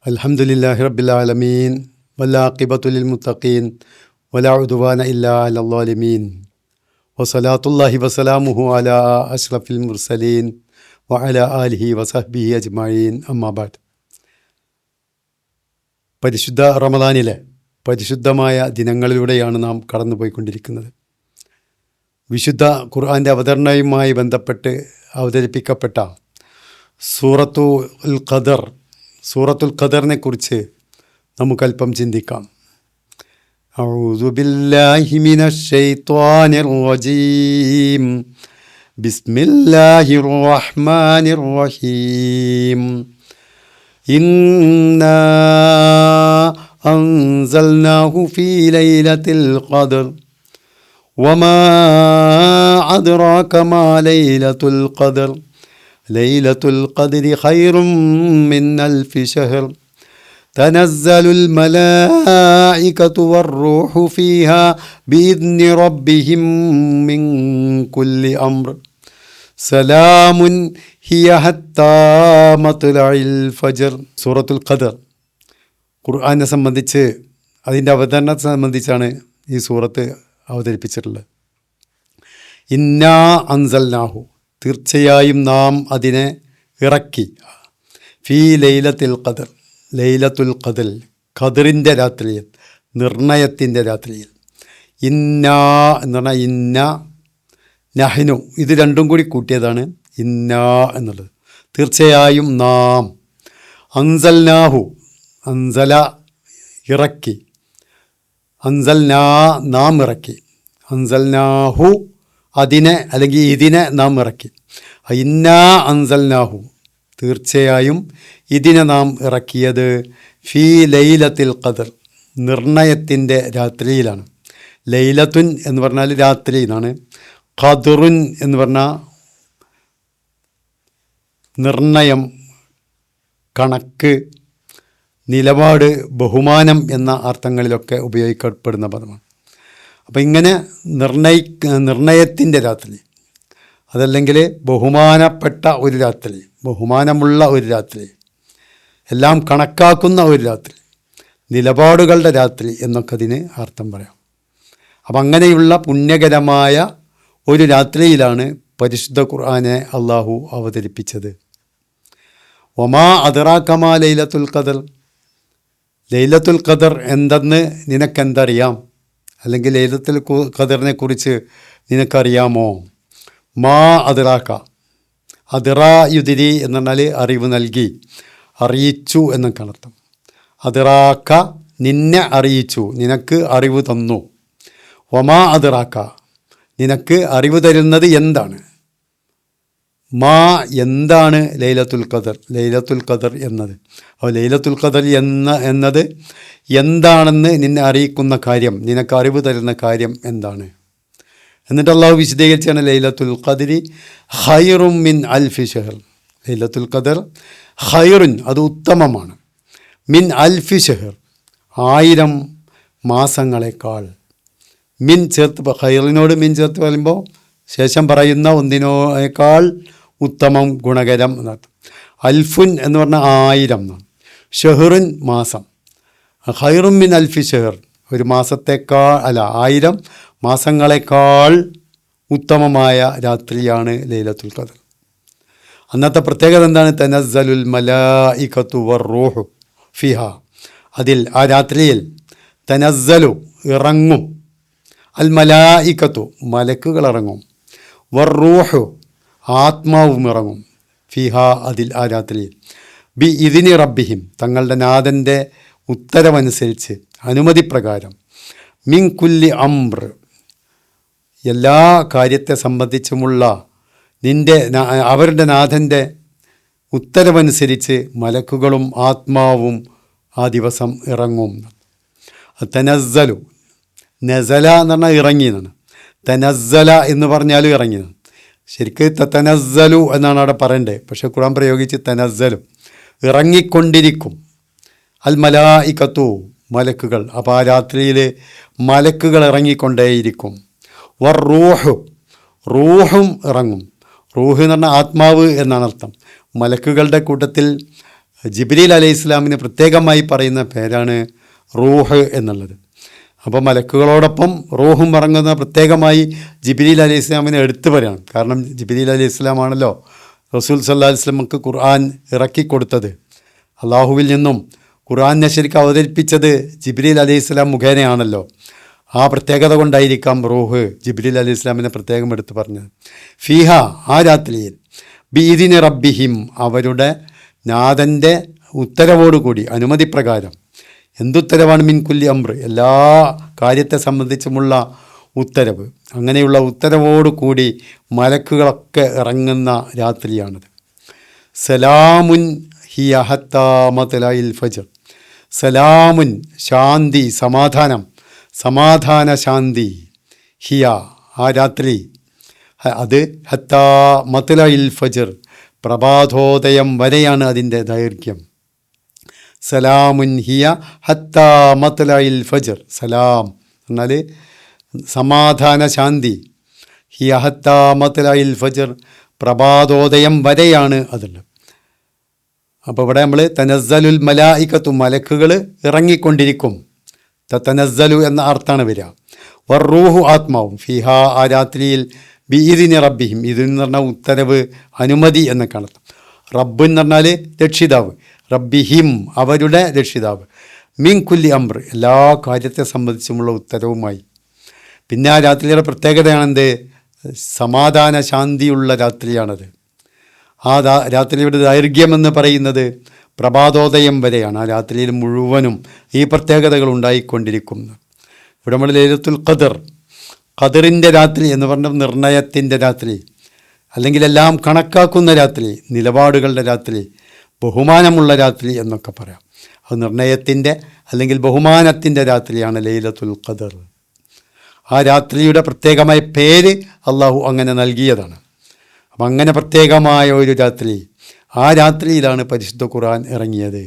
അൽഹംദുലില്ലാഹി റബ്ബിൽ ആലമീൻ വല്ലാഖിബത്തു ലിൽ മുത്തഖീൻ വലാ ഉദ്വാന ഇല്ലാ അലൽ ളാലിമീൻ വസലാത്തുല്ലാഹി വസലാമുഹു അലാ അഷ്റഫിൽ മുർസലീൻ വഅലാ ആലിഹി വസഹ്ബിഹി അജ്മഈൻ അമ്മാ ബഅദ്. പരിശുദ്ധ റമദാനിലെ പരിശുദ്ധമായ ദിനങ്ങളിലൂടെയാണ് നാം കടന്നുപോയിക്കൊണ്ടിരിക്കുന്നത്. വിശുദ്ധ ഖുർആൻ്റെ അവതരണവുമായി ബന്ധപ്പെട്ട് അവതരിപ്പിക്കപ്പെട്ട സൂറത്തുൽ ഖദറിനെ കുറിച്ച് നമുക്കല്പം ചിന്തിക്കാം. അഊദു ബില്ലാഹി മിനശ് ശൈത്വാനിർ റജീം. ബിസ്മില്ലാഹിർ റഹ്മാനിർ റഹീം. ഇന്നാ അൻസൽനാഹു ഫീ ലൈലത്തിൽ ഖദർ വമാ അദ്റാക മാ ലൈലത്തുൽ ഖദർ ലൈലത്തുൽ ഖദ്രി ഖൈറും മിൻ അൽഫി ശഹർ തനസ്സലുൽ മലായികതു വർ-റൂഹു ഫീഹാ ബിഇദ്നി റബ്ബിഹിം മിൻ കുല്ലി അംർ സലാമുൻ ഹിയ ഹത്താ മത്ലഇൽ ഫജ്ർ. സൂറത്തുൽ ഖദർ ഖുർആനെ സംബന്ധിച്ച് അതിൻ്റെ അവതരണത്തെ സംബന്ധിച്ചാണ് ഈ സൂറത്ത് അവതരിപ്പിച്ചിട്ടുള്ളത്. ഇന്നാ അൻസൽനാഹു, തീർച്ചയായും നാം അതിനെ ഇറക്കി, ഫീ ലൈലത്തിൽ ഖദർ, ലൈലത്തുൽ ഖദർ, ഖദറിൻ്റെ രാത്രിയിൽ, നിർണയത്തിൻ്റെ രാത്രിയിൽ. ഇന്നാ എന്ന് പറഞ്ഞാൽ ഇന്ന നഹ്നു, ഇത് രണ്ടും കൂടി കൂട്ടിയതാണ് ഇന്നാ എന്നുള്ളത്. തീർച്ചയായും നാം, അൻസൽനാഹു, അൻസല ഇറക്കി, അൻസൽനാ നാം ഇറക്കി, അൻസൽനാഹു അതിനെ അല്ലെങ്കിൽ ഇതിനെ നാം ഇറക്കി. ഇന്നാ അൻസൽനാഹു, തീർച്ചയായും ഇതിനെ നാം ഇറക്കിയത് ഫീ ലൈലത്തിൽ ഖദർ, നിർണയത്തിൻ്റെ രാത്രിയിലാണ്. ലൈലത്തുൻ എന്ന് പറഞ്ഞാൽ രാത്രി എന്നാണ്. ഖദറുൻ എന്ന് പറഞ്ഞാൽ നിർണയം, കണക്ക്, നിലപാട്, ബഹുമാനം എന്ന അർത്ഥങ്ങളിലൊക്കെ ഉപയോഗിക്കപ്പെടുന്ന പദമാണ്. അപ്പം ഇങ്ങനെ നിർണയത്തിൻ്റെ രാത്രി, അതല്ലെങ്കിൽ ബഹുമാനപ്പെട്ട ഒരു രാത്രി, ബഹുമാനമുള്ള ഒരു രാത്രി, എല്ലാം കണക്കാക്കുന്ന ഒരു രാത്രി, നിലപാടുകളുടെ രാത്രി എന്നൊക്കെ അതിന് അർത്ഥം പറയാം. അപ്പം അങ്ങനെയുള്ള പുണ്യകരമായ ഒരു രാത്രിയിലാണ് പരിശുദ്ധ ഖുർആനെ അള്ളാഹു അവതരിപ്പിച്ചത്. വമാ അദ്റാക മാ ലൈലത്തുൽ ഖദർ, ലൈലത്തുൽ ഖദർ എന്തെന്ന് നിനക്കെന്തറിയാം, അല്ലെങ്കിൽ ലൈലത്തുൽ ഖദറിനെ കുറിച്ച് നിനക്കറിയാമോ? മാ അദ്റാക, അദ്റാ യുദിരി എന്ന് പറഞ്ഞാൽ അറിവ് നൽകി, അറിയിച്ചു എന്നൊക്കെ അർത്ഥം. അദ്റാക നിന്നെ അറിയിച്ചു, നിനക്ക് അറിവ് തന്നു. വമാ അദ്റാക, നിനക്ക് അറിവ് തരുന്നത് എന്താണ്? മാ എന്താണ് ലൈലത്തുൽ ഖദർ, ലൈലത്തുൽ ഖദർ എന്നത്. അപ്പോൾ ലൈലത്തുൽ ഖദർ എന്നത് എന്താണെന്ന് നിന്നെ അറിയിക്കുന്ന കാര്യം, നിനക്ക് അറിവ് തരുന്ന കാര്യം എന്താണ്? എന്നിട്ട് അള്ളാഹു വിശദീകരിച്ചാണ് ലൈലത്തുൽ ഖദ്രി ഖൈറും മിൻ അൽഫി ഷഹർ. ലൈലത്തുൽ ഖദർ ഖൈറുൻ, അത് ഉത്തമമാണ്, മിൻ അൽഫി ഷഹർ, 1000 മാസങ്ങളെക്കാൾ. മിൻ ചേർത്ത്, ഖൈറിനോട് മിൻ ചേർത്ത് പറയുമ്പോൾ ശേഷം പറയുന്ന ഒന്നിനേക്കാൾ ഉത്തമം, ഗുണകരം എന്നർത്ഥം. അൽഫുൻ എന്ന് പറഞ്ഞാൽ 1000 എന്നാണ്. ഷെഹറുൻ മാസം. ഖൈറും മിൻ അൽഫി ഷെഹർ, ഒരു മാസത്തേക്കാൾ 1000 മാസങ്ങളെക്കാൾ ഉത്തമമായ രാത്രിയാണ് ലൈലത്തുൽ ഖദർ. അന്നത്തെ പ്രത്യേകത എന്താണ്? തനസ്സലുൽ മലായികതു വർ-റൂഹു ഫിഹാ, അതിൽ ആ രാത്രിയിൽ തനസ്സലു ഇറങ്ങും, അൽ മലായികത്തു മലക്കുകൾ ഇറങ്ങും, വർ-റൂഹു ആത്മാവും ഇറങ്ങും, ഫിഹാ അതിൽ ആ രാത്രിയിൽ, ബി ഇദ്നി റബ്ബിഹിം തങ്ങളുടെ നാഥൻ്റെ ഉത്തരവനുസരിച്ച്, അനുമതി പ്രകാരം, മിൻ കുല്ലി അംർ എല്ലാ കാര്യത്തെ സംബന്ധിച്ചുമുള്ള അവരുടെ നാഥൻ്റെ ഉത്തരവനുസരിച്ച് മലക്കുകളും ആത്മാവും ആ ദിവസം ഇറങ്ങും. തനസ്സലു, നസല എന്ന് പറഞ്ഞാൽ ഇറങ്ങി എന്നാണ്. തനസ്സല എന്ന് പറഞ്ഞാലും ഇറങ്ങിയതാണ്. ശരിക്ക് തനസ്സലു എന്നാണ് അവിടെ പറയേണ്ടത്, പക്ഷേ ഖുർആൻ പ്രയോഗിച്ച് തനസ്സലു, ഇറങ്ങിക്കൊണ്ടിരിക്കും. അൽ മലായികത്തു മലക്കുകൾ, അപ്പോൾ ആ രാത്രിയിൽ മലക്കുകൾ ഇറങ്ങിക്കൊണ്ടേയിരിക്കും. വർ-റൂഹു റൂഹും ഇറങ്ങും. റൂഹ് എന്ന് പറഞ്ഞാൽ ആത്മാവ് എന്നാണ് അർത്ഥം. മലക്കുകളുടെ കൂട്ടത്തിൽ ജിബ്രീൽ അലൈഹി ഇസ്ലാമിന് പ്രത്യേകമായി പറയുന്ന പേരാണ് റൂഹ് എന്നുള്ളത്. അപ്പോൾ മലക്കുകളോടൊപ്പം റൂഹും ഇറങ്ങുന്ന പ്രത്യേകമായി ജിബ്രീൽ അലൈഹി ഇസ്ലാമിനെ എടുത്തു പറയാണ്. കാരണം ജിബ്രീൽ അലൈഹി ഇസ്ലാമാണല്ലോ റസൂൽ സല്ലല്ലാഹു അലൈഹി വസല്ലമക്ക് ഖുർആൻ ഇറക്കിക്കൊടുത്തത്. അള്ളാഹുവിൽ നിന്നും ഖുർആനെ ശരിക്കും അവതരിപ്പിച്ചത് ജിബ്രീൽ അലൈഹി ഇസ്ലാം മുഖേനയാണല്ലോ. ആ പ്രത്യേകത കൊണ്ടായിരിക്കാം റൂഹ് ജിബ്രീൽ അലൈഹി ഇസ്ലാമിനെ പ്രത്യേകം എടുത്തു പറഞ്ഞത്. ഫീഹ, ആ രാത്രിയിൽ, ബിഇദിനി റബ്ബിഹിം, അവരുടെ നാഥൻ്റെ ഉത്തരവോടുകൂടി, അനുമതി പ്രകാരം. എന്തുത്തരവാണ്? മിൻ കുല്ലി അംർ, എല്ലാ കാര്യത്തെ സംബന്ധിച്ചുമുള്ള ഉത്തരവ്. അങ്ങനെയുള്ള ഉത്തരവോടു കൂടി മലക്കുകളൊക്കെ ഇറങ്ങുന്ന രാത്രിയാണത്. സലാമുൻ ഹിയ ഹത്താ മത്ലഇൽ ഫജ്ർ. സലാമുൻ, ശാന്തി, സമാധാനം, സമാധാന ശാന്തി. ഹിയ, ആ രാത്രി, അത് ഹത്താ മത്ലഇൽ ഫജ്ർ, പ്രഭാതോദയം വരെയാണ് അതിൻ്റെ ദൈർഘ്യം. സലാമുൻ ഹിയ ഹത്താ മത്ലഇൽ ഫജ്ർ. സലാം എന്നാൽ സമാധാന ശാന്തി. ഹിയ ഹത്താ മത്ലഇൽ ഫജ്ർ, പ്രഭാതോദയം വരെയാണ് അതുള്ളത്. അപ്പോൾ ഇവിടെ നമ്മൾ തനസ്സലുൽ മലായികത്തു, മലക്കുകൾ ഇറങ്ങിക്കൊണ്ടിരിക്കും. തനസ്സലു എന്ന അർത്ഥമാണ് വരിക. വറൂഹു, ആത്മാവും. ഫിഹ, ആ രാത്രിയിൽ, ബിഇദിനി റബ്ബിഹിം, ഇതെന്ന് പറഞ്ഞാൽ ഉത്തരവ്, അനുമതി എന്നൊക്കെ അർത്ഥം. റബ്ബ് എന്ന് പറഞ്ഞാൽ രക്ഷിതാവ്, റബ്ബിഹിം, അവരുടെ രക്ഷിതാവ്. മിൻ കുല്ലി അംർ, എല്ലാ കാര്യത്തെ സംബന്ധിച്ചുമുള്ള ഉത്തരവുമായി. പിന്നെ ആ രാത്രിയുടെ പ്രത്യേകതയാണെന്ത്? സമാധാന ശാന്തിയുള്ള രാത്രിയാണത്. ആ രാത്രിയുടെ ദൈർഘ്യമെന്ന് പറയുന്നത് പ്രഭാതോദയം വരെയാണ്. ആ രാത്രിയിൽ മുഴുവനും ഈ പ്രത്യേകതകൾ ഉണ്ടായിക്കൊണ്ടിരിക്കുന്നു. ഇവിടെ നമ്മൾ ലൈലത്തുൽ ഖദർ, ഖദറിൻ്റെ രാത്രി എന്ന് പറഞ്ഞ നിർണയത്തിൻ്റെ രാത്രി, അല്ലെങ്കിൽ എല്ലാം കണക്കാക്കുന്ന രാത്രി, നിലപാടുകളുടെ രാത്രി, ബഹുമാനമുള്ള രാത്രി എന്നൊക്കെ പറയാം. അത് നിർണയത്തിൻ്റെ അല്ലെങ്കിൽ ബഹുമാനത്തിൻ്റെ രാത്രിയാണ് ലൈലത്തുൽ ഖദർ. ആ രാത്രിയുടെ പ്രത്യേകമായ പേര് അള്ളാഹു അങ്ങനെ നൽകിയതാണ്. അപ്പം അങ്ങനെ പ്രത്യേകമായ ഒരു രാത്രി, ആ രാത്രിയിലാണ് പരിശുദ്ധ ഖുർആൻ ഇറങ്ങിയത്.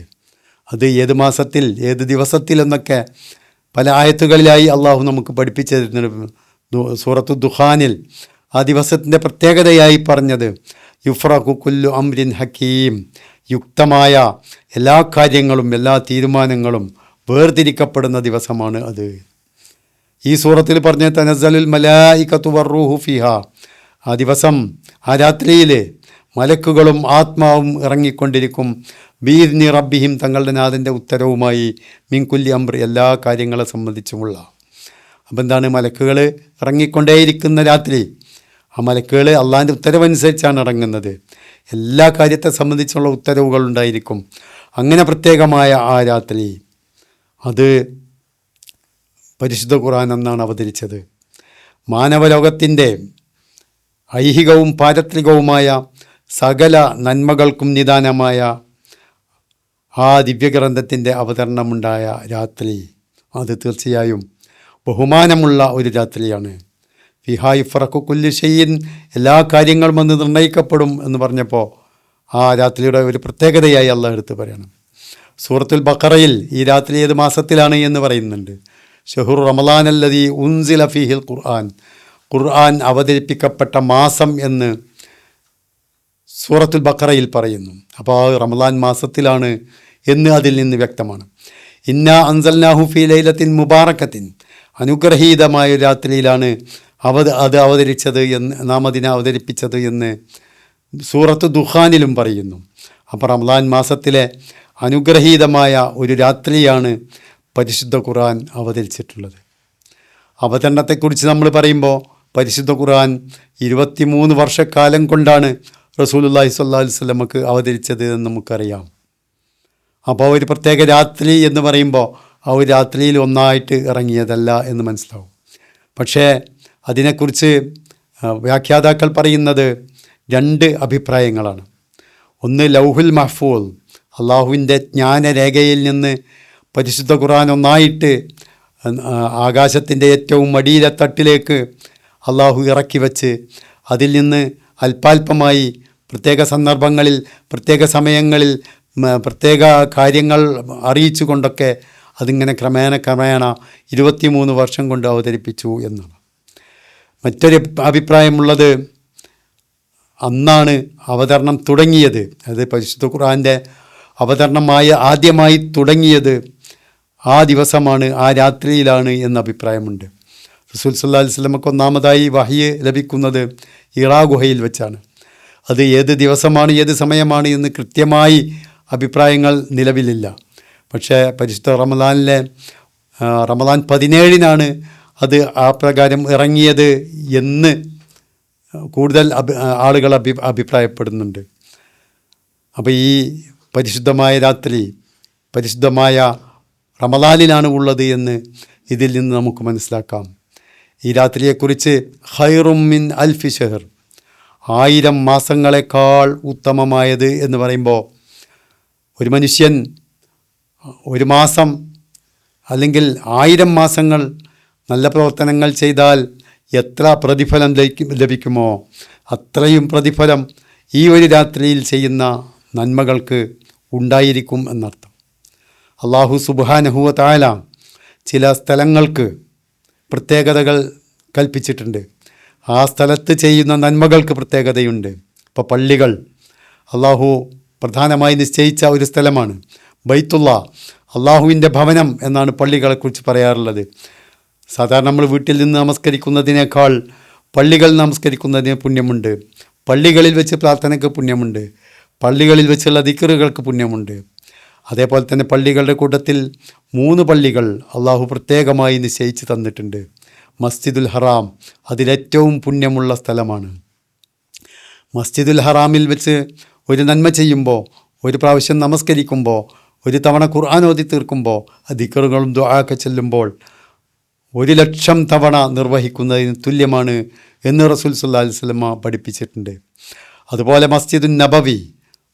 അത് ഏത് മാസത്തിൽ, ഏത് ദിവസത്തിൽ എന്നൊക്കെ പല ആയത്തുകളിലായി അള്ളാഹു നമുക്ക് പഠിപ്പിച്ചു തരുന്നുണ്ട്. സൂറത്തു ദുഖാനിൽ ആ ദിവസത്തിൻ്റെ പ്രത്യേകതയായി പറഞ്ഞത് യുഫ്രഖു കുല്ലു അംരിൻ ഹക്കീം, യുക്തമായ എല്ലാ കാര്യങ്ങളും എല്ലാ തീരുമാനങ്ങളും വേർതിരിക്കപ്പെടുന്ന ദിവസമാണ് അത്. ഈ സൂറത്തിൽ പറഞ്ഞ തനസ്സലുൽ മലായികത്തു വറൂഹു ഫിഹ, ആ ദിവസം, ആ രാത്രിയിൽ മലക്കുകളും ആത്മാവും ഇറങ്ങിക്കൊണ്ടിരിക്കും. ബിഇദ്നി റബ്ബിഹിം, തങ്ങളുടെ നാഥൻ്റെ ഉത്തരവുമായി. മിൻ കുല്ലി അംർ, എല്ലാ കാര്യങ്ങളെ സംബന്ധിച്ചുമുള്ള. അപ്പം എന്താണ്? മലക്കുകൾ ഇറങ്ങിക്കൊണ്ടേയിരിക്കുന്ന രാത്രി. ആ മലക്കുകൾ അള്ളാഹിൻ്റെ ഉത്തരവനുസരിച്ചാണ് ഇറങ്ങുന്നത്. എല്ലാ കാര്യത്തെ സംബന്ധിച്ചുള്ള ഉത്തരവുകൾ ഉണ്ടായിരിക്കും. അങ്ങനെ പ്രത്യേകമായ ആ രാത്രി, അത് പരിശുദ്ധ ഖുർആൻ എന്നാണ് അവതരിച്ചത്. മാനവലോകത്തിൻ്റെ ഐഹികവും പാരത്രികവുമായ സകല നന്മകൾക്കും നിദാനമായ ആ ദിവ്യഗ്രന്ഥത്തിൻ്റെ അവതരണമുണ്ടായ രാത്രി, അത് തീർച്ചയായും ബഹുമാനമുള്ള ഒരു രാത്രിയാണ്. ഫിഹാ യുഫ്രഖു കുല്ലു ഷൈഇൻ, എല്ലാ കാര്യങ്ങളും വന്ന് നിർണ്ണയിക്കപ്പെടും എന്ന് പറഞ്ഞപ്പോൾ ആ രാത്രിയുടെ ഒരു പ്രത്യേകതയായി അള്ളാഹ് എടുത്ത് പറയണം. സൂറത്തുൽ ബഖറയിൽ ഈ രാത്രി ഏത് മാസത്തിലാണ് എന്ന് പറയുന്നുണ്ട്. ഷഹ്റു റമളാൻ അല്ലദീ ഉൻസില ഫീഹിൽ ഖുർആൻ, ഖുർആൻ അവതരിപ്പിക്കപ്പെട്ട മാസം എന്ന് സൂറത്തുൽ ബഖറയിൽ പറയുന്നു. അപ്പോൾ ആ റമളാൻ മാസത്തിലാണ് എന്ന് അതിൽ നിന്ന് വ്യക്തമാണ്. ഇന്നാ അൻസൽനാഹു ഫീ ലൈലത്തിൻ മുബാറക്കത്തിൻ, അനുഗ്രഹീതമായ രാത്രിയിലാണ് അത് അവതരിച്ചത് എന്ന്, നാം അതിനെ അവതരിപ്പിച്ചത് എന്ന് സൂറത്ത് ദുഖാനിലും പറയുന്നു. അപ്പോൾ റമളാൻ മാസത്തിലെ അനുഗ്രഹീതമായ ഒരു രാത്രിയാണ് പരിശുദ്ധ ഖുർആൻ അവതരിച്ചിട്ടുള്ളത്. അവതരണത്തെക്കുറിച്ച് നമ്മൾ പറയുമ്പോൾ പരിശുദ്ധ ഖുർആൻ 23 വർഷക്കാലം കൊണ്ടാണ് റസൂലുള്ളാഹി സ്വല്ലല്ലാഹു അലൈഹി വസല്ലമക്ക് അവതരിച്ചത് എന്ന് നമുക്കറിയാം. അപ്പോൾ ഒരു പ്രത്യേക രാത്രി എന്ന് പറയുമ്പോൾ ആ ഒരു രാത്രിയിൽ ഒന്നായിട്ട് ഇറങ്ങിയതല്ല എന്ന് മനസ്സിലാവും. പക്ഷേ അതിനെക്കുറിച്ച് വ്യാഖ്യാതാക്കൾ പറയുന്നത് 2 അഭിപ്രായങ്ങളാണ്. ഒന്ന്, ലൗഹുൽ മഹ്ഫൂൽ, അള്ളാഹുവിൻ്റെ ജ്ഞാനരേഖയിൽ നിന്ന് പരിശുദ്ധ ഖുർആൻ ഒന്നായിട്ട് ആകാശത്തിൻ്റെ ഏറ്റവും അടിയിലെ തട്ടിലേക്ക് അള്ളാഹു ഇറക്കി വച്ച് അതിൽ നിന്ന് അല്പാൽപമായി പ്രത്യേക സന്ദർഭങ്ങളിൽ പ്രത്യേക സമയങ്ങളിൽ പ്രത്യേക കാര്യങ്ങൾ അറിയിച്ചു കൊണ്ടൊക്കെ അതിങ്ങനെ ക്രമേണ 23 വർഷം കൊണ്ട് അവതരിപ്പിച്ചു എന്നാണ്. മറ്റൊരു അഭിപ്രായമുള്ളത് അന്നാണ് അവതരണം തുടങ്ങിയത്. അത് പരിശുദ്ധ ഖുർആൻ്റെ ആദ്യമായി തുടങ്ങിയത് ആ ദിവസമാണ്, ആ രാത്രിയിലാണ് എന്ന അഭിപ്രായമുണ്ട്. റസൂൽ സല്ലല്ലാഹു അലൈഹി വസല്ലമക്ക് ഒന്നാമതായി വഹ്യ് ലഭിക്കുന്നത് ഹിറാ ഗുഹയിൽ വെച്ചാണ്. അത് ഏത് ദിവസമാണ്, ഏത് സമയമാണ് എന്ന് കൃത്യമായി അഭിപ്രായങ്ങൾ നിലവിലില്ല. പക്ഷേ പരിശുദ്ധ റമദാൻ 17-നാണ് അത് ആ പ്രകാരം ഇറങ്ങിയത് എന്ന് കൂടുതൽ ആളുകൾ അഭിപ്രായപ്പെടുന്നുണ്ട്. അപ്പോൾ ഈ പരിശുദ്ധമായ രാത്രി പരിശുദ്ധമായ റമദാനിലാണ് ഉള്ളത് എന്ന് ഇതിൽ നിന്ന് നമുക്ക് മനസ്സിലാക്കാം. ഈ രാത്രിയെക്കുറിച്ച് ഖൈറും മിൻ അൽഫി ഷഹർ, 1000 മാസങ്ങളെക്കാൾ ഉത്തമമായത് എന്ന് പറയുമ്പോൾ ഒരു മനുഷ്യൻ ഒരു മാസം അല്ലെങ്കിൽ 1000 മാസങ്ങൾ നല്ല പ്രവർത്തനങ്ങൾ ചെയ്താൽ എത്ര പ്രതിഫലം ലഭിക്കുമോ അത്രയും പ്രതിഫലം ഈ ഒരു രാത്രിയിൽ ചെയ്യുന്ന നന്മകൾക്ക് ഉണ്ടായിരിക്കും എന്നർത്ഥം. അല്ലാഹു സുബ്ഹാനഹു വ തആല ചില സ്ഥലങ്ങൾക്ക് പ്രത്യേകതകൾ കൽപ്പിച്ചിട്ടുണ്ട്. ആ സ്ഥലത്ത് ചെയ്യുന്ന നന്മകൾക്ക് പ്രത്യേകതയുണ്ട്. ഇപ്പോൾ പള്ളികൾ അല്ലാഹു പ്രധാനമായി നിശ്ചയിച്ച ഒരു സ്ഥലമാണ്. ബൈത്തുള്ള, അള്ളാഹുവിൻ്റെ ഭവനം എന്നാണ് പള്ളികളെക്കുറിച്ച് പറയാറുള്ളത്. സാധാരണ നമ്മൾ വീട്ടിൽ നിന്ന് നമസ്കരിക്കുന്നതിനേക്കാൾ പള്ളികൾ നമസ്കരിക്കുന്നതിന് പുണ്യമുണ്ട്. പള്ളികളിൽ വെച്ച് പ്രാർത്ഥനയ്ക്ക് പുണ്യമുണ്ട്. പള്ളികളിൽ വെച്ചുള്ള ദിക്റുകൾക്ക് പുണ്യമുണ്ട്. അതേപോലെ തന്നെ പള്ളികളുടെ കൂട്ടത്തിൽ 3 പള്ളികൾ അള്ളാഹു പ്രത്യേകമായി നിശ്ചയിച്ച് തന്നിട്ടുണ്ട്. മസ്ജിദുൽ ഹറാം അതിലേറ്റവും പുണ്യമുള്ള സ്ഥലമാണ്. മസ്ജിദുൽ ഹറാമിൽ വെച്ച് ഒരു നന്മ ചെയ്യുമ്പോൾ, ഒരു പ്രാവശ്യം നമസ്കരിക്കുമ്പോൾ, ഒരു തവണ ഖുർആൻ ഓതി തീർക്കുമ്പോൾ, ദിക്റുകളും ദുആഒക്കെ ചെല്ലുമ്പോൾ 1,00,000 തവണ നിർവഹിക്കുന്നതിന് തുല്യമാണ് എന്ന് റസൂൽ സല്ലല്ലാഹു അലൈഹി വസല്ലം പഠിപ്പിച്ചിട്ടുണ്ട്. അതുപോലെ മസ്ജിദുൻ നബവി,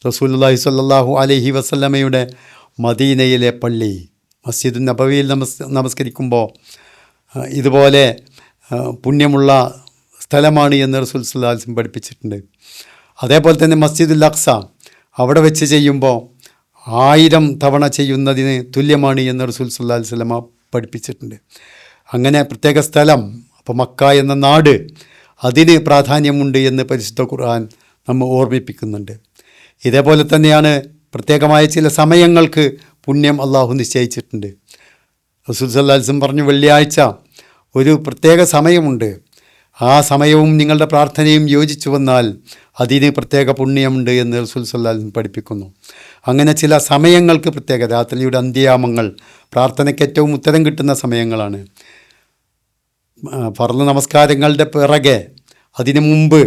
റസൂലുള്ളാഹി സ്വല്ലല്ലാഹു അലൈഹി വസല്ലമയുടെ മദീനയിലെ പള്ളി, മസ്ജിദുൻ നബവിയിൽ നമസ്കരിക്കുമ്പോൾ ഇതുപോലെ പുണ്യമുള്ള സ്ഥലമാണ് എന്ന് റസൂൽ സല്ലല്ലാഹു അലൈഹി വസല്ലം പഠിപ്പിച്ചിട്ടുണ്ട്. അതേപോലെ തന്നെ മസ്ജിദുൽ അഖ്സ, അവിടെ വെച്ച് ചെയ്യുമ്പോൾ 1000 തവണ ചെയ്യുന്നതിന് തുല്യമാണ് എന്ന് റസൂൽ സല്ലല്ലാഹു അലൈഹി വസല്ലം പഠിപ്പിച്ചിട്ടുണ്ട്. അങ്ങനെ പ്രത്യേക സ്ഥലം, അപ്പോൾ മക്ക എന്ന നാട്, അതിന് പ്രാധാന്യമുണ്ട് എന്ന് പരിശുദ്ധ ഖുർആൻ നമ്മെ ഓർമ്മിപ്പിക്കുന്നുണ്ട്. ഇതേപോലെ തന്നെയാണ് പ്രത്യേകമായ ചില സമയങ്ങൾക്ക് പുണ്യം അള്ളാഹു നിശ്ചയിച്ചിട്ടുണ്ട്. റസൂൽ സല്ലല്ലാഹു അലൈഹി വസല്ലം പറഞ്ഞു, വെള്ളിയാഴ്ച ഒരു പ്രത്യേക സമയമുണ്ട്, ആ സമയവും നിങ്ങളുടെ പ്രാർത്ഥനയും യോജിച്ചു വന്നാൽ അതിന് പ്രത്യേക പുണ്യമുണ്ട് എന്ന് റസൂൽ സല്ലല്ലാഹു അലൈഹി വസല്ലം പഠിപ്പിക്കുന്നു. അങ്ങനെ ചില സമയങ്ങൾക്ക് പ്രത്യേക, രാത്രിയുടെ അന്ത്യയാമങ്ങൾ പ്രാർത്ഥനയ്ക്ക് ഏറ്റവും ഉത്തരം കിട്ടുന്ന സമയങ്ങളാണ്. ഫർള് നമസ്കാരങ്ങളുടെ പിറകെ അതിനു മുമ്പ്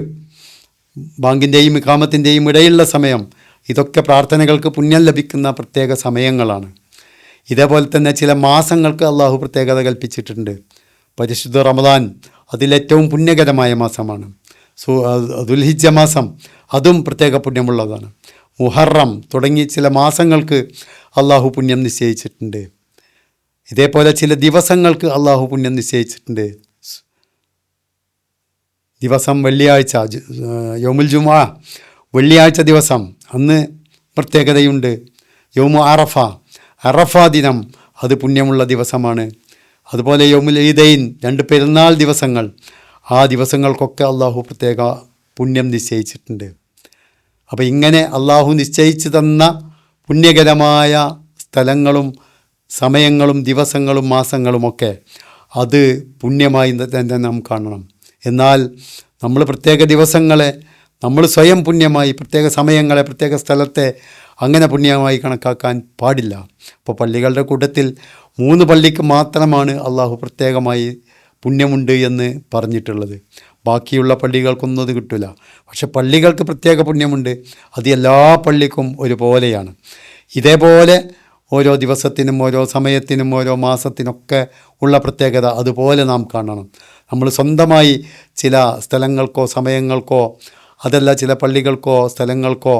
ബാങ്കിൻ്റെയും ഇഖാമത്തിൻ്റെയും ഇടയിലുള്ള സമയം, ഇതൊക്കെ പ്രാർത്ഥനകൾക്ക് പുണ്യം ലഭിക്കുന്ന പ്രത്യേക സമയങ്ങളാണ്. ഇതേപോലെ തന്നെ ചില മാസങ്ങൾക്ക് അള്ളാഹു പ്രത്യേകത കൽപ്പിച്ചിട്ടുണ്ട്. പരിശുദ്ധ റമദാൻ അതിലേറ്റവും പുണ്യകരമായ മാസമാണ്. ദുൽഹിജ്ജ മാസം അതും പ്രത്യേക പുണ്യമുള്ളതാണ്. മുഹറം തുടങ്ങി ചില മാസങ്ങൾക്ക് അള്ളാഹു പുണ്യം നിശ്ചയിച്ചിട്ടുണ്ട്. ഇതേപോലെ ചില ദിവസങ്ങൾക്ക് അള്ളാഹു പുണ്യം നിശ്ചയിച്ചിട്ടുണ്ട്. ദിവസം വെള്ളിയാഴ്ച, യൗമുൽ ജുമുഅ, വെള്ളിയാഴ്ച ദിവസം, അന്ന് പ്രത്യേകതയുണ്ട്. യൗമു അറഫ, അറഫ ദിനം, അത് പുണ്യമുള്ള ദിവസമാണ്. അതുപോലെ യൗമുൽ ഈദൈൻ, 2 പെരുന്നാൾ ദിവസങ്ങൾ, ആ ദിവസങ്ങൾക്കൊക്കെ അള്ളാഹു പ്രത്യേക പുണ്യം നിശ്ചയിച്ചിട്ടുണ്ട്. അപ്പോൾ ഇങ്ങനെ അള്ളാഹു നിശ്ചയിച്ചു തന്ന പുണ്യകരമായ സ്ഥലങ്ങളും സമയങ്ങളും ദിവസങ്ങളും മാസങ്ങളുമൊക്കെ അത് പുണ്യമായി തന്നെ നാം കാണണം. എന്നാൽ നമ്മൾ പ്രത്യേക ദിവസങ്ങളെ നമ്മൾ സ്വയം പുണ്യമായി, പ്രത്യേക സമയങ്ങളെ, പ്രത്യേക സ്ഥലത്തെ അങ്ങനെ പുണ്യമായി കണക്കാക്കാൻ പാടില്ല. അപ്പോൾ പള്ളികളുടെ കൂട്ടത്തിൽ 3 പള്ളിക്ക് മാത്രമാണ് അള്ളാഹു പ്രത്യേകമായി പുണ്യമുണ്ട് എന്ന് പറഞ്ഞിട്ടുള്ളത്. ബാക്കിയുള്ള പള്ളികൾക്കൊന്നും അത് കിട്ടില്ല. പക്ഷെ പള്ളികൾക്ക് പ്രത്യേക പുണ്യമുണ്ട്. അത് എല്ലാ പള്ളിക്കും ഒരുപോലെയാണ്. ഇതേപോലെ ഓരോ ദിവസത്തിനും ഓരോ സമയത്തിനും ഓരോ മാസത്തിനൊക്കെ ഉള്ള പ്രത്യേകത അതുപോലെ നാം കാണണം. നമ്മൾ സ്വന്തമായി ചില സ്ഥലങ്ങൾക്കോ സമയങ്ങൾക്കോ, അതല്ല ചില പള്ളികൾക്കോ സ്ഥലങ്ങൾക്കോ,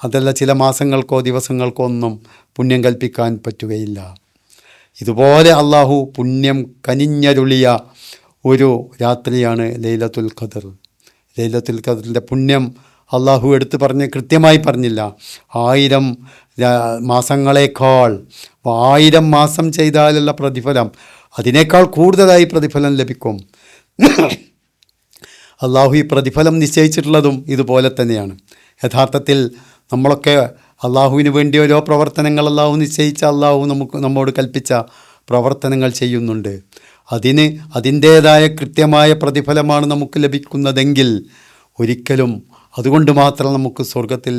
അതല്ല ചില മാസങ്ങൾക്കോ ദിവസങ്ങൾക്കോ ഒന്നും പുണ്യം കൽപ്പിക്കാൻ പറ്റുകയില്ല. ഇതുപോലെ അള്ളാഹു പുണ്യം കനിഞ്ഞരുളിയ ഒരു രാത്രിയാണ് ലൈലത്തുൽ ഖദർ. ലൈലത്തുൽ ഖദറിൻ്റെ പുണ്യം അള്ളാഹു എടുത്ത് പറഞ്ഞ് കൃത്യമായി പറഞ്ഞില്ല. 1000 മാസങ്ങളേക്കാൾ, 1000 മാസം ചെയ്താലുള്ള പ്രതിഫലം അതിനേക്കാൾ കൂടുതലായി പ്രതിഫലം ലഭിക്കും. അള്ളാഹു ഈ പ്രതിഫലം നിശ്ചയിച്ചിട്ടുള്ളതും ഇതുപോലെ തന്നെയാണ്. യഥാർത്ഥത്തിൽ നമ്മളൊക്കെ അള്ളാഹുവിന് വേണ്ടി ഓരോ പ്രവർത്തനങ്ങൾ അള്ളാഹു നിശ്ചയിച്ച, അള്ളാഹു നമ്മോട് കൽപ്പിച്ച പ്രവർത്തനങ്ങൾ ചെയ്യുന്നുണ്ട്. അതിന് അതിൻ്റേതായ കൃത്യമായ പ്രതിഫലമാണ് നമുക്ക് ലഭിക്കുന്നതെങ്കിൽ ഒരിക്കലും അതുകൊണ്ട് മാത്രം നമുക്ക് സ്വർഗത്തിൽ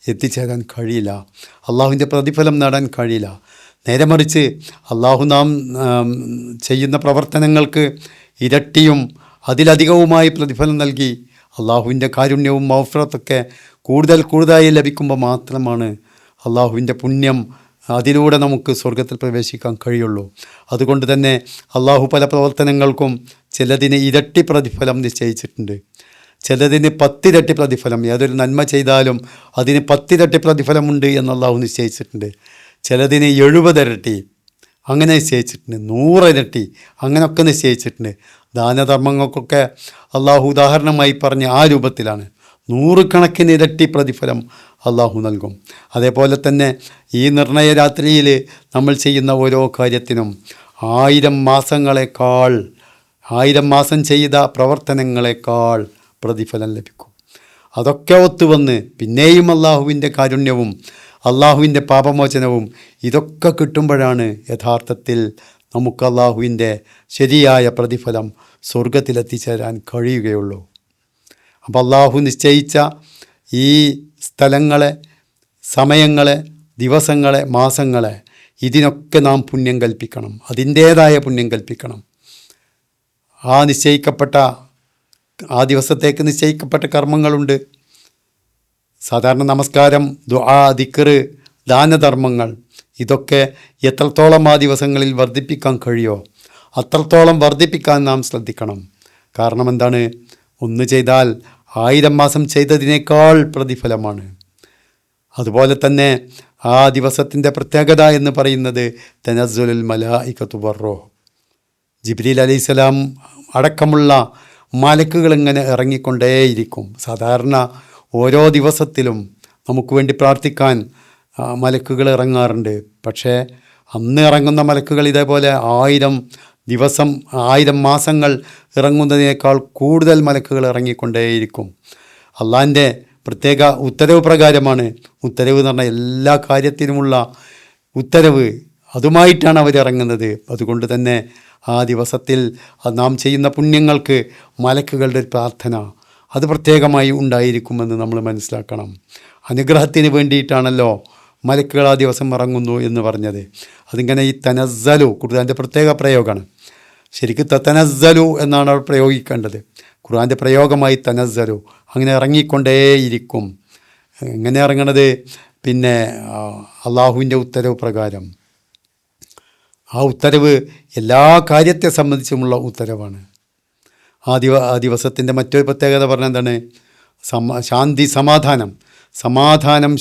എത്തിച്ചേരാൻ കഴിയില്ല, അള്ളാഹുവിൻ്റെ പ്രതിഫലം നേടാൻ കഴിയില്ല. നേരെ മറിച്ച് അള്ളാഹു നാം ചെയ്യുന്ന പ്രവർത്തനങ്ങൾക്ക് ഇരട്ടിയും അതിലധികവുമായി പ്രതിഫലം നൽകി അള്ളാഹുവിൻ്റെ കാരുണ്യവും മഗ്ഫിറത്തൊക്കെ കൂടുതലായി ലഭിക്കുമ്പോൾ മാത്രമാണ് അള്ളാഹുവിൻ്റെ പുണ്യം അതിലൂടെ നമുക്ക് സ്വർഗത്തിൽ പ്രവേശിക്കാൻ കഴിയുള്ളൂ. അതുകൊണ്ട് തന്നെ അള്ളാഹു പല പ്രവർത്തനങ്ങൾക്കും ചിലതിന് ഇരട്ടി പ്രതിഫലം നിശ്ചയിച്ചിട്ടുണ്ട്, ചിലതിന് 10 ഇരട്ടി പ്രതിഫലം. ഏതൊരു നന്മ ചെയ്താലും അതിന് 10 ഇരട്ടി പ്രതിഫലമുണ്ട് എന്ന് അള്ളാഹു നിശ്ചയിച്ചിട്ടുണ്ട്. ചിലതിന് 70 ഇരട്ടി അങ്ങനെ നിശ്ചയിച്ചിട്ടുണ്ട്, 100 ഇരട്ടി അങ്ങനെയൊക്കെ നിശ്ചയിച്ചിട്ടുണ്ട്. ദാനധർമ്മങ്ങൾക്കൊക്കെ അള്ളാഹു ഉദാഹരണമായി പറഞ്ഞ് ആ രൂപത്തിലാണ്. 100 കണക്കിന് ഇരട്ടി പ്രതിഫലം അള്ളാഹു നൽകും. അതേപോലെ തന്നെ ഈ നിർണയ രാത്രിയിൽ നമ്മൾ ചെയ്യുന്ന ഓരോ കാര്യത്തിനും 1000 മാസങ്ങളെക്കാൾ, 1000 മാസം ചെയ്ത പ്രവർത്തനങ്ങളെക്കാൾ പ്രതിഫലം ലഭിക്കും. അതൊക്കെ ഒത്തുവന്ന് പിന്നെയും അള്ളാഹുവിൻ്റെ കാരുണ്യവും അള്ളാഹുവിൻ്റെ പാപമോചനവും ഇതൊക്കെ കിട്ടുമ്പോഴാണ് യഥാർത്ഥത്തിൽ നമുക്ക് അള്ളാഹുവിൻ്റെ ശരിയായ പ്രതിഫലം സ്വർഗത്തിലെത്തിച്ചേരാൻ കഴിയുകയുള്ളൂ. അപ്പോൾ അള്ളാഹു നിശ്ചയിച്ച ഈ സ്ഥലങ്ങളെ, സമയങ്ങളെ, ദിവസങ്ങളെ, മാസങ്ങളെ ഇതിനൊക്കെ നാം പുണ്യം കൽപ്പിക്കണം, അതിൻ്റേതായ പുണ്യം കൽപ്പിക്കണം. ആ ദിവസത്തേക്ക് നിശ്ചയിക്കപ്പെട്ട കർമ്മങ്ങളുണ്ട്. സാധാരണ നമസ്കാരം, ദുആ, ദിക്റ്, ദാനധർമ്മങ്ങൾ ഇതൊക്കെ എത്രത്തോളം ആ ദിവസങ്ങളിൽ വർദ്ധിപ്പിക്കാൻ കഴിയുമോ അത്രത്തോളം വർദ്ധിപ്പിക്കാൻ നാം ശ്രദ്ധിക്കണം. കാരണം എന്താണ്? ഒന്ന് ചെയ്താൽ 1000 മാസം ചെയ്തതിനേക്കാൾ പ്രതിഫലമാണ്. അതുപോലെ തന്നെ ആ ദിവസത്തിൻ്റെ പ്രത്യേകത എന്ന് പറയുന്നത് തനസ്സുലുൽ മലായികത്തു വറൂഹ്, ജിബ്രീൽ അലൈഹിസ്സലാം അടക്കമുള്ള മലക്കുകൾ ഇങ്ങനെ ഇറങ്ങിക്കൊണ്ടേയിരിക്കും. സാധാരണ ഓരോ ദിവസത്തിലും നമുക്ക് വേണ്ടി പ്രാർത്ഥിക്കാൻ മലക്കുകൾ ഇറങ്ങാറുണ്ട്. പക്ഷേ അന്ന് ഇറങ്ങുന്ന മലക്കുകൾ ഇതേപോലെ 1000 മാസങ്ങൾ ഇറങ്ങുന്നതിനേക്കാൾ കൂടുതൽ മലക്കുകൾ ഇറങ്ങിക്കൊണ്ടേയിരിക്കും. അള്ളാഹിൻ്റെ പ്രത്യേക ഉത്തരവ് പ്രകാരമാണ്. ഉത്തരവ് എന്ന് പറഞ്ഞാൽ എല്ലാ കാര്യത്തിനുമുള്ള ഉത്തരവ്, അതുമായിട്ടാണ് അവർ ഇറങ്ങുന്നത്. അതുകൊണ്ട് തന്നെ ആ ദിവസത്തിൽ നാം ചെയ്യുന്ന പുണ്യങ്ങൾക്ക് മലക്കുകളുടെ ഒരു പ്രാർത്ഥന അത് പ്രത്യേകമായി ഉണ്ടായിരിക്കുമെന്ന് നമ്മൾ മനസ്സിലാക്കണം. അനുഗ്രഹത്തിന് വേണ്ടിയിട്ടാണല്ലോ മലക്കുകൾ ആ ദിവസം ഇറങ്ങുന്നു എന്ന് പറഞ്ഞത്. അതിങ്ങനെ ഈ തനസ്സലു ഖുർആൻ്റെ പ്രത്യേക പ്രയോഗമാണ്. ശരിക്കും തനസ്സലു എന്നാണ് അവർ പ്രയോഗിക്കേണ്ടത്. ഖുർആൻ്റെ പ്രയോഗമായി തനസ്സലു, അങ്ങനെ ഇറങ്ങിക്കൊണ്ടേയിരിക്കും. എങ്ങനെ ഇറങ്ങണത്? പിന്നെ അള്ളാഹുവിൻ്റെ ഉത്തരവ് പ്രകാരം. ആ ഉത്തരവ് എല്ലാ കാര്യത്തെ സംബന്ധിച്ചുമുള്ള ഉത്തരവാണ്. ആ ദിവസത്തിൻ്റെ മറ്റൊരു പ്രത്യേകത പറഞ്ഞാൽ എന്താണ്? ശാന്തി, സമാധാനം,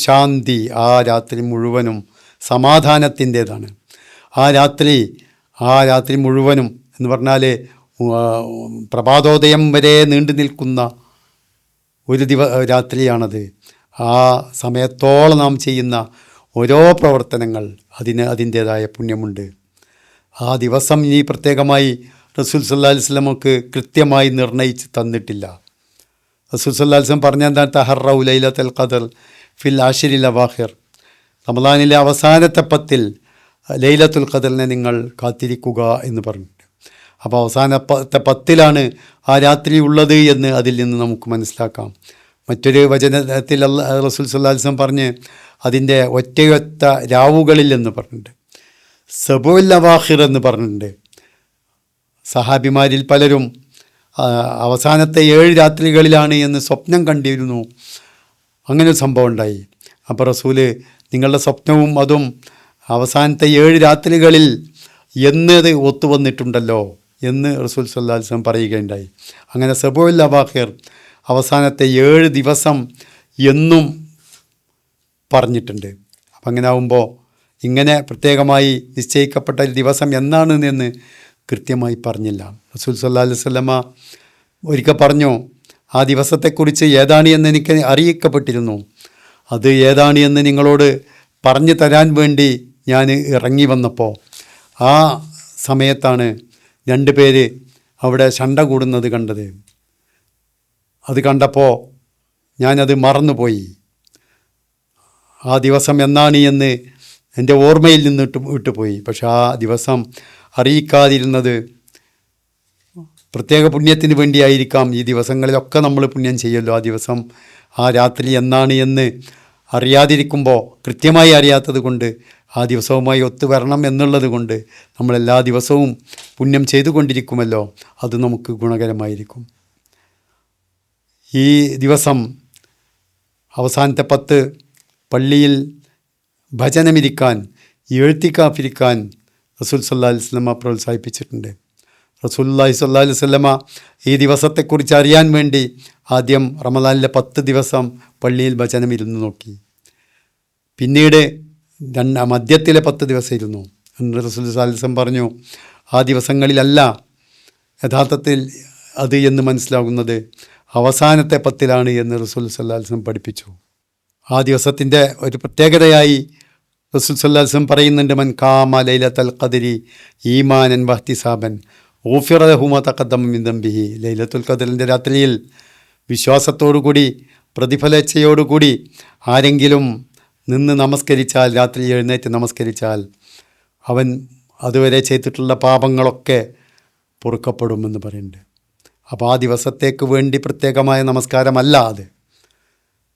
ശാന്തി. ആ രാത്രി മുഴുവനും സമാധാനത്തിൻ്റേതാണ്. ആ രാത്രി മുഴുവനും എന്ന് പറഞ്ഞാൽ പ്രഭാതോദയം വരെ നീണ്ടു നിൽക്കുന്ന ഒരു രാത്രിയാണത്. ആ സമയത്തോളം നാം ചെയ്യുന്ന ഓരോ പ്രവർത്തനങ്ങൾ അതിൻ്റേതായ പുണ്യമുണ്ട്. ആ ദിവസം ഇനി പ്രത്യേകമായി റസൂൽ സല്ലല്ലാഹു അലൈഹി വസല്ലമക്ക് കൃത്യമായി നിർണയിച്ച് തന്നിട്ടില്ല. റസൂൽ സല്ലല്ലാഹു അലൈഹി വസല്ലം പറഞ്ഞ എന്താണ്? തഹറൗ ലൈലത്തുൽ ഖദർ ഫിൽ ആശിരിൽ അവാഖിർ, റമളാനിലെ അവസാനത്തെ 10 ലൈലത്തുൽ ഖദറിനെ നിങ്ങൾ കാത്തിരിക്കുക എന്ന് പറഞ്ഞിട്ട്. അപ്പോൾ അവസാനത്തെ 10 ആ രാത്രി ഉള്ളത് എന്ന് അതിൽ നിന്ന് നമുക്ക് മനസ്സിലാക്കാം. മറ്റൊരു വചനത്തിൽ റസൂൽ സല്ലല്ലാഹു അലൈഹി വസല്ലം പറഞ്ഞ് അതിൻ്റെ ഒറ്റയൊറ്റ രാവുകളിൽ എന്ന് പറഞ്ഞിട്ടുണ്ട്. സബുൽ അവാഖിർ എന്ന് പറഞ്ഞിട്ടുണ്ട്. സഹാബിമാരിൽ പലരും അവസാനത്തെ 7 രാത്രികളിലാണ് എന്ന് സ്വപ്നം കണ്ടിരുന്നു. അങ്ങനെ ഒരു സംഭവം ഉണ്ടായി. അപ്പോൾ റസൂല് നിങ്ങളുടെ സ്വപ്നവും അതും അവസാനത്തെ 7 രാത്രികളിൽ എന്നത് ഒത്തുവന്നിട്ടുണ്ടല്ലോ എന്ന് റസൂൽ സല്ലല്ലാഹു അലൈഹി വസല്ലം പറയുകയുണ്ടായി. അങ്ങനെ സബുൽ അവാഖിർ അവസാനത്തെ 7 ദിവസം എന്നും പറഞ്ഞിട്ടുണ്ട്. അപ്പം അങ്ങനെ ആകുമ്പോൾ ഇങ്ങനെ പ്രത്യേകമായി നിശ്ചയിക്കപ്പെട്ട ദിവസം എന്നാണ് എന്ന് കൃത്യമായി പറഞ്ഞില്ല. റസൂൽ സല്ലല്ലാഹു അലൈഹി വസല്ലമ ഒരിക്കൽ പറഞ്ഞു, ആ ദിവസത്തെക്കുറിച്ച് ഏതാണ് എന്ന് എനിക്ക് അറിയിക്കപ്പെട്ടിരുന്നു. അത് ഏതാണ് എന്ന് നിങ്ങളോട് പറഞ്ഞു തരാൻ വേണ്ടി ഞാൻ ഇറങ്ങി വന്നപ്പോൾ ആ സമയത്താണ് 2 പേര് അവിടെ ശണ്ട കൂടുന്നത് കണ്ടത്. അത് കണ്ടപ്പോൾ ഞാനത് മറന്നുപോയി. ആ ദിവസം എന്നാണ് എന്ന് എൻ്റെ ഓർമ്മയിൽ നിന്ന് വിട്ടുപോയി. പക്ഷെ ആ ദിവസം അറിയിക്കാതിരുന്നത് പ്രത്യേക പുണ്യത്തിന് വേണ്ടിയായിരിക്കാം. ഈ ദിവസങ്ങളിലൊക്കെ നമ്മൾ പുണ്യം ചെയ്യുമല്ലോ. ആ ദിവസം ആ രാത്രി എന്നാണ് എന്ന് അറിയാതിരിക്കുമ്പോൾ, കൃത്യമായി അറിയാത്തത് കൊണ്ട്, ആ ദിവസവുമായി ഒത്തുവരണം എന്നുള്ളത് കൊണ്ട് നമ്മളെല്ലാ ദിവസവും പുണ്യം ചെയ്തുകൊണ്ടിരിക്കുമല്ലോ. അത് നമുക്ക് ഗുണകരമായിരിക്കും. ഈ ദിവസം അവസാനത്തെ 10 പള്ളിയിൽ ഭജനമിരിക്കാൻ, എഴുത്തിക്കാഫിരിക്കാൻ റസൂൽ സല്ലല്ലാഹു അലൈഹി വസല്ലമ പ്രോത്സാഹിപ്പിച്ചിട്ടുണ്ട്. റസൂലുള്ളാഹി സ്വല്ലല്ലാഹു അലൈഹി വസല്ലമ ഈ ദിവസത്തെക്കുറിച്ച് അറിയാൻ വേണ്ടി ആദ്യം റമദാനിലെ 10 ദിവസം പള്ളിയിൽ ഭജനം ഇരുന്ന് നോക്കി. പിന്നീട് മധ്യത്തിലെ 10 ദിവസം ഇരുന്നു. റസൂൽ സല്ലല്ലാഹു അലൈഹി വസല്ലം പറഞ്ഞു, ആ ദിവസങ്ങളിലല്ല യഥാർത്ഥത്തിൽ അത് എന്ന് മനസ്സിലാകുന്നത് അവസാനത്തെ 10ലാണ് എന്ന് റസൂൽ സല്ലല്ലാഹു അലൈഹി വസല്ലം പഠിപ്പിച്ചു. ആ ദിവസത്തിൻ്റെ ഒരു പ്രത്യേകതയായി റസൂൽ സല്ലല്ലാഹു അലൈഹി വസല്ലം പറയുന്നുണ്ട്, മൻ ഖാമ ലൈലത്തുൽ ഖദ്രി ഈമാനൻ വഹ്തിസാബൻ ഗുഫിറ ലഹു മാ തഖദ്ദമ മിൻ ദംബിഹി. ലൈലത്തുൽ ഖദ്റിൻ്റെ രാത്രിയിൽ വിശ്വാസത്തോടുകൂടി, പ്രതിഫലേച്ഛയോടുകൂടി ആരെങ്കിലും നിന്ന് നമസ്കരിച്ചാൽ, രാത്രി എഴുന്നേറ്റ് നമസ്കരിച്ചാൽ, അവൻ അതുവരെ ചെയ്തിട്ടുള്ള പാപങ്ങളൊക്കെ പൊറുക്കപ്പെടുമെന്ന് പറയുന്നുണ്ട്. അപ്പോൾ ആ ദിവസത്തേക്ക് വേണ്ടി പ്രത്യേകമായ നമസ്കാരമല്ല അത്.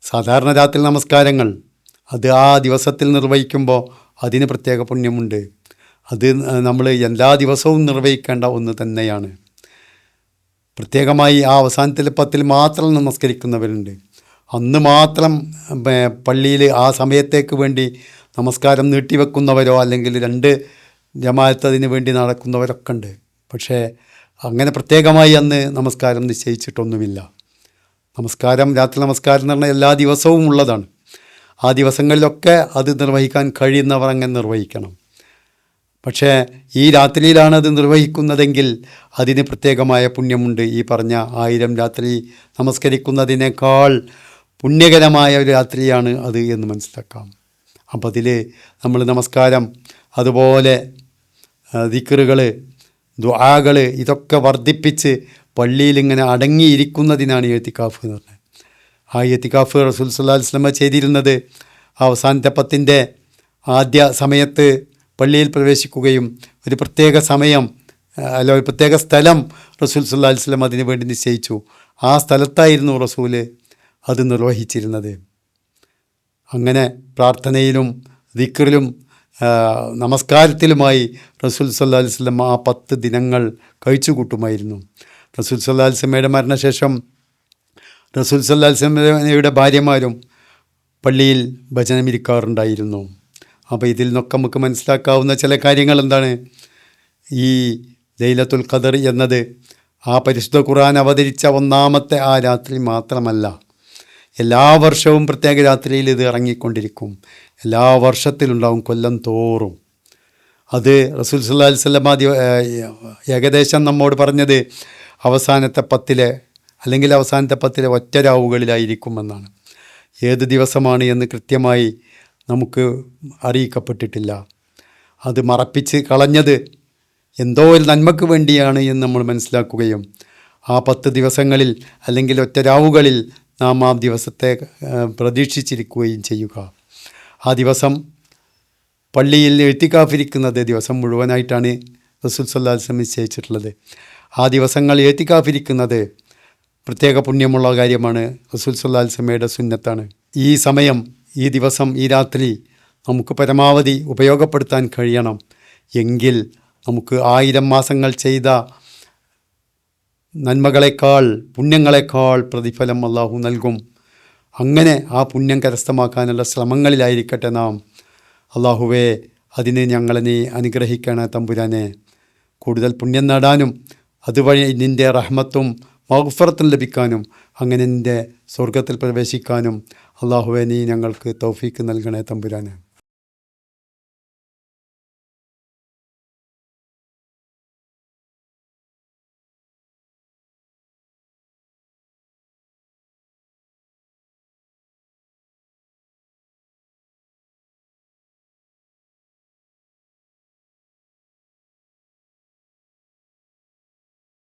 സാധാരണ രാത്രി നമസ്കാരങ്ങൾ അത് ആ ദിവസത്തിൽ നിർവഹിക്കുമ്പോൾ അതിന് പ്രത്യേക പുണ്യമുണ്ട്. അത് നമ്മൾ എല്ലാ ദിവസവും നിർവഹിക്കേണ്ട ഒന്ന് തന്നെയാണ്. പ്രത്യേകമായി ആ അവസാനത്തിലെ 10 മാത്രം നമസ്കരിക്കുന്നവരുണ്ട്. അന്ന് മാത്രം പള്ളിയിൽ ആ സമയത്തേക്ക് വേണ്ടി നമസ്കാരം നീട്ടിവെക്കുന്നവരോ അല്ലെങ്കിൽ 2 ജമാഅത്ത് അതിന് വേണ്ടി നടക്കുന്നവരൊക്കെ ഉണ്ട്. പക്ഷേ അങ്ങനെ പ്രത്യേകമായി അന്ന് നമസ്കാരം നിശ്ചയിച്ചിട്ടൊന്നുമില്ല. നമസ്കാരം, രാത്രി നമസ്കാരം എന്ന് പറഞ്ഞാൽ എല്ലാ ദിവസവും ഉള്ളതാണ്. ആ ദിവസങ്ങളിലൊക്കെ അത് നിർവഹിക്കാൻ കഴിയുന്നവർ അങ്ങനെ നിർവഹിക്കണം. പക്ഷേ ഈ രാത്രിയിലാണ് അത് നിർവഹിക്കുന്നതെങ്കിൽ അതിന് പ്രത്യേകമായ പുണ്യമുണ്ട്. ഈ പറഞ്ഞ 1000 രാത്രി നമസ്കരിക്കുന്നതിനേക്കാൾ പുണ്യകരമായ ഒരു രാത്രിയാണ് അത് എന്ന് മനസ്സിലാക്കാം. അപ്പോൾ അതിൽ നമ്മൾ നമസ്കാരം, അതുപോലെ ദിക്റുകൾ, ദുആകൾ ഇതൊക്കെ വർദ്ധിപ്പിച്ച് പള്ളിയിലിങ്ങനെ അടങ്ങിയിരിക്കുന്നതിനാണ് ഇഅ്തികാഫ് എന്ന് പറഞ്ഞത്. ആ ഇഅ്തികാഫ് റസൂൽ സല്ലല്ലാഹു അലൈഹി വസല്ലം ചെയ്തിരുന്നത് അവസാനത്തെ 10ൻ്റെ ആദ്യ സമയത്ത് പള്ളിയിൽ പ്രവേശിക്കുകയും ഒരു പ്രത്യേക സമയം ഒരു പ്രത്യേക സ്ഥലം റസൂൽ സല്ലല്ലാഹു അലൈഹി വസല്ലം അതിനു വേണ്ടി നിശ്ചയിച്ചു. ആ സ്ഥലത്തായിരുന്നു റസൂൽ അത് നിർവഹിച്ചിരുന്നത്. അങ്ങനെ പ്രാർത്ഥനയിലും ദിക്റിലും നമസ്കാരത്തിലുമായി റസൂൽ സല്ലല്ലാഹു അലൈഹി വസല്ലം ആ 10 ദിനങ്ങൾ കഴിച്ചു കൂട്ടുമായിരുന്നു. റസൂൽ സല്ലല്ലാഹു അലൈഹി വസല്ലമയുടെ മരണശേഷം റസൂൽ സല്ലല്ലാഹു അലൈഹി വസല്ലമയുടെ ഭാര്യമാരും പള്ളിയിൽ ഭജനമിരിക്കാറുണ്ടായിരുന്നു. അപ്പോൾ ഇതിൽ നിന്നൊക്കെ നമുക്ക് മനസ്സിലാക്കാവുന്ന ചില കാര്യങ്ങൾ എന്താണ്? ഈ ലൈലത്തുൽ ഖദർ എന്നത് ആ പരിശുദ്ധ ഖുർആൻ അവതരിച്ച 1ാമത്തെ ആ രാത്രി മാത്രമല്ല, എല്ലാ വർഷവും പ്രത്യേക രാത്രിയിൽ ഇത് ഇറങ്ങിക്കൊണ്ടിരിക്കും. എല്ലാ വർഷത്തിലുണ്ടാവും, കൊല്ലം തോറും. അത് റസൂൽ സല്ലല്ലാഹു അലൈഹി വസല്ലം ഏകദേശം നമ്മോട് പറഞ്ഞത് അവസാനത്തെ 10 അല്ലെങ്കിൽ അവസാനത്തെ 10 ഒറ്റ രാവുകളിലായിരിക്കുമെന്നാണ്. ഏത് ദിവസമാണ് എന്ന് കൃത്യമായി നമുക്ക് അറിയിക്കപ്പെട്ടിട്ടില്ല. അത് മറപ്പിച്ച് കളഞ്ഞത് എന്തോ ഒരു നന്മയ്ക്ക് വേണ്ടിയാണ് എന്ന് നമ്മൾ മനസ്സിലാക്കുകയും ആ 10 ദിവസങ്ങളിൽ അല്ലെങ്കിൽ ഒറ്റ രാവുകളിൽ നാം ആ ദിവസത്തെ പ്രതീക്ഷിച്ചിരിക്കുകയും ചെയ്യുക. ആ ദിവസം പള്ളിയിൽ എഴുത്തിക്കാഫിരിക്കുന്നത് ദിവസം മുഴുവനായിട്ടാണ് റസൂൽ സല്ലല്ലാഹു അലൈഹി വസല്ലം നിശ്ചയിച്ചിട്ടുള്ളത്. ആ ദിവസങ്ങൾ എഴുത്തിക്കാഫിരിക്കുന്നത് പ്രത്യേക പുണ്യമുള്ള കാര്യമാണ്. റസൂൽ സല്ലല്ലാഹു അലൈഹി വസല്ലമയുടെ സുന്നത്താണ്. ഈ സമയം, ഈ ദിവസം, ഈ രാത്രി നമുക്ക് പരമാവധി ഉപയോഗപ്പെടുത്താൻ കഴിയണം. എങ്കിൽ നമുക്ക് 1000 മാസങ്ങൾ ചെയ്ത നന്മകളെക്കാൾ, പുണ്യങ്ങളെക്കാൾ പ്രതിഫലം അല്ലാഹു നൽകും. അങ്ങനെ ആ പുണ്യം കരസ്ഥമാക്കാനുള്ള ശ്രമങ്ങളിലായിരിക്കട്ടെ നാം. അല്ലാഹുവേ, അതിന് ഞങ്ങളെ നീ അനുഗ്രഹിക്കണേ തമ്പുരാനെ. കൂടുതൽ പുണ്യം നേടാനും അതുവഴി നിൻ്റെ റഹ്മത്തും മഗ്ഫിറത്തും ലഭിക്കാനും അങ്ങനെ നിൻ്റെ സ്വർഗത്തിൽ പ്രവേശിക്കാനും അല്ലാഹുവേ നീ ഞങ്ങൾക്ക് തൗഫീക്ക് നൽകണേ തമ്പുരാനെ.